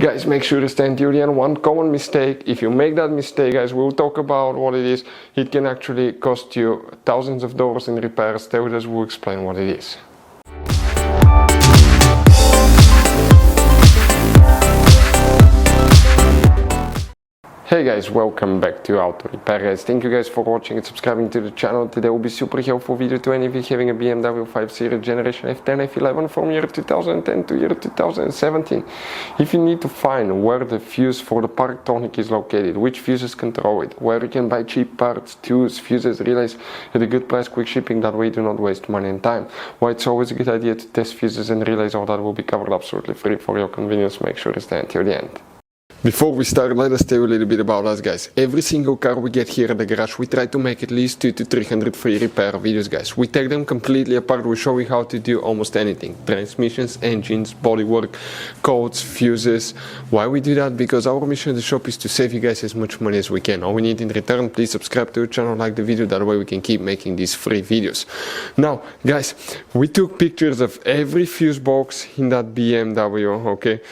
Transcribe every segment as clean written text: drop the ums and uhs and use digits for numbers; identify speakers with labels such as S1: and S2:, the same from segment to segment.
S1: Guys, make sure to stay until the end. One common mistake, if you make that mistake, guys, we'll talk about what it is. It can actually cost you thousands of dollars in repairs. Teodas will explain what it is. Hey guys, welcome back to Auto Repair, guys. Thank you guys for watching and subscribing to the channel. Today will be super helpful video to any of you having a BMW 5 Series generation F10 F11 from year 2010 to year 2017. If you need to find where the fuse for the PARKTRONIK is located, which fuses control it, where you can buy cheap parts, tools, fuses, relays at a good price, quick shipping, that way you do not waste money and time. Why it's always a good idea to test fuses and relays, all that will be covered absolutely free for your convenience. Make sure to stay until the end. Before we start, let us tell you a little bit about us, guys. Every single car we get here at the garage, we try to make at least 200 to 300 free repair videos, guys. We take them completely apart. We show you how to do almost anything: transmissions, engines, bodywork, codes, fuses. Why we do that? Because our mission at the shop is to save you guys as much money as we can. All we need in return, please subscribe to the channel, like the video, that way we can keep making these free videos. Now, guys, we took pictures of every fuse box in that BMW, okay?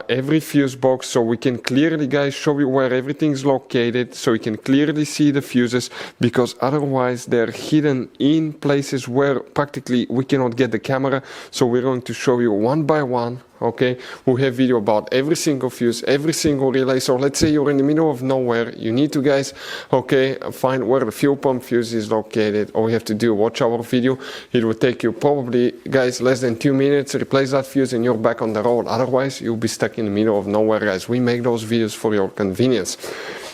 S1: Every fuse box, so we can clearly, guys, show you where everything is located, so you can clearly see the fuses, because otherwise they're hidden in places where practically we cannot get the camera. So we're going to show you one by one, okay? We have video about every single fuse, every single relay. So let's say you're in the middle of nowhere, you need to, guys, okay, find where the fuel pump fuse is located. All you have to do, watch our video. It will take you probably, guys, less than 2 minutes, replace that fuse and you're back on the road. Otherwise you'll be stuck in the middle of nowhere, guys. We make those videos for your convenience.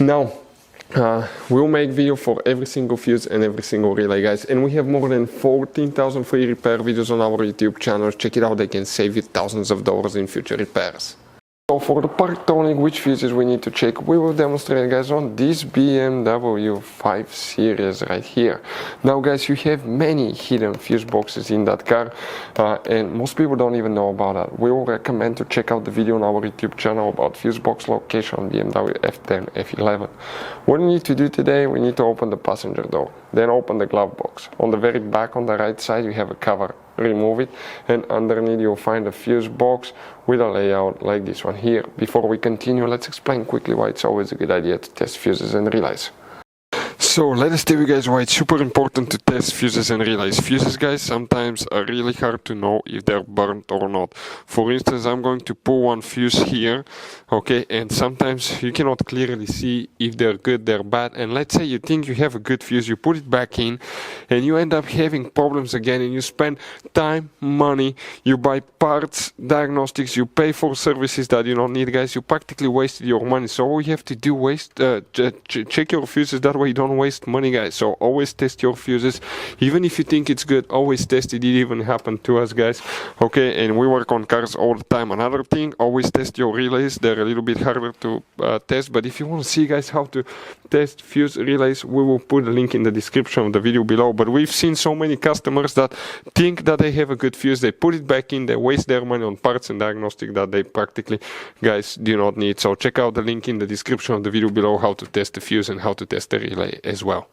S1: Now, we'll make video for every single fuse and every single relay, guys, and we have more than 14,000 free repair videos on our YouTube channel. Check it out, they can save you thousands of dollars in future repairs. So for the PARKTRONIK, which fuses we need to check, we will demonstrate, guys, on this BMW 5 Series right here. Now, guys, you have many hidden fuse boxes in that car, and most people don't even know about that. We will recommend to check out the video on our YouTube channel about fuse box location on BMW F10 F11. What we need to do today, we need to open the passenger door, then open the glove box. On the very back on the right side you have a cover. Remove it, and underneath you'll find a fuse box with a layout like this one here. Before we continue, let's explain quickly why it's always a good idea to test fuses and relays. So let us tell you guys why it's super important to test fuses and relays. Fuses, guys, sometimes are really hard to know if they're burnt or not. For instance, I'm going to pull one fuse here, okay, and sometimes you cannot clearly see if they're good, they're bad. And let's say you think you have a good fuse, you put it back in, and you end up having problems again, and you spend time, money, you buy parts, diagnostics, you pay for services that you don't need, guys. You practically wasted your money. So all you have to do, check your fuses, that way you don't waste money, guys. So always test your fuses, even if you think it's good. Always test it. It even happened to us, guys, okay? And we work on cars all the time. Another thing, always test your relays. They're a little bit harder to test, but if you want to see, guys, how to test fuse relays, we will put a link in the description of the video below. But we've seen so many customers that think that they have a good fuse, they put it back in, they waste their money on parts and diagnostic that they practically, guys, do not need. So check out the link in the description of the video below, how to test the fuse and how to test the relay as well.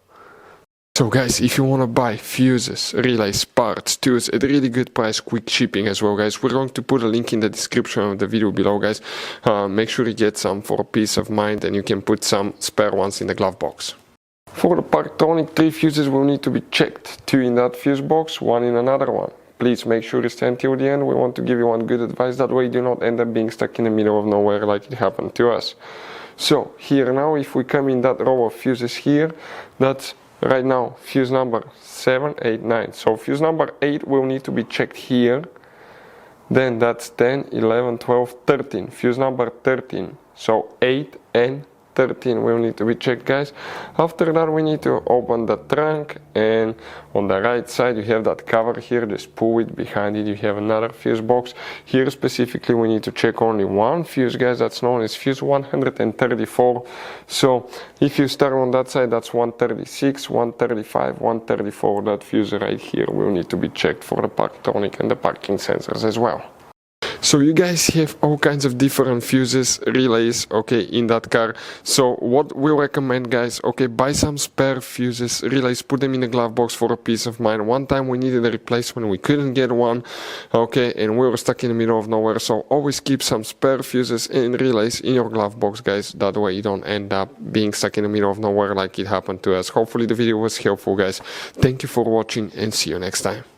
S1: So, guys, if you want to buy fuses, relays, parts, tools at a really good price, quick shipping as well, guys, we're going to put a link in the description of the video below, guys. Make sure you get some for peace of mind, and you can put some spare ones in the glove box. For the PARKTRONIK, 3 fuses will need to be checked, 2 in that fuse box, 1 in another one. Please make sure you stay until the end. We want to give you one good advice, that way you do not end up being stuck in the middle of nowhere like it happened to us. So here now, if we come in that row of fuses here, that's right now fuse number 7, 8, 9. So fuse number 8 will need to be checked here. Then that's 10, 11, 12, 13. Fuse number 13. So 8 and 13 will need to be checked, guys. After that, we need to open the trunk, and on the right side you have that cover here. Just pull it. Behind it you have another fuse box. Here specifically we need to check only one fuse, guys. That's known as fuse 134. So if you start on that side, that's 136, 135, 134. That fuse right here will need to be checked for the PARKTRONIK and the parking sensors as well. So you guys have all kinds of different fuses, relays, okay, in that car. So what we recommend, guys, okay, buy some spare fuses, relays, put them in the glove box for a peace of mind. One time we needed a replacement, we couldn't get one, okay, and we were stuck in the middle of nowhere. So always keep some spare fuses and relays in your glove box, guys. That way you don't end up being stuck in the middle of nowhere like it happened to us. Hopefully the video was helpful, guys. Thank you for watching and see you next time.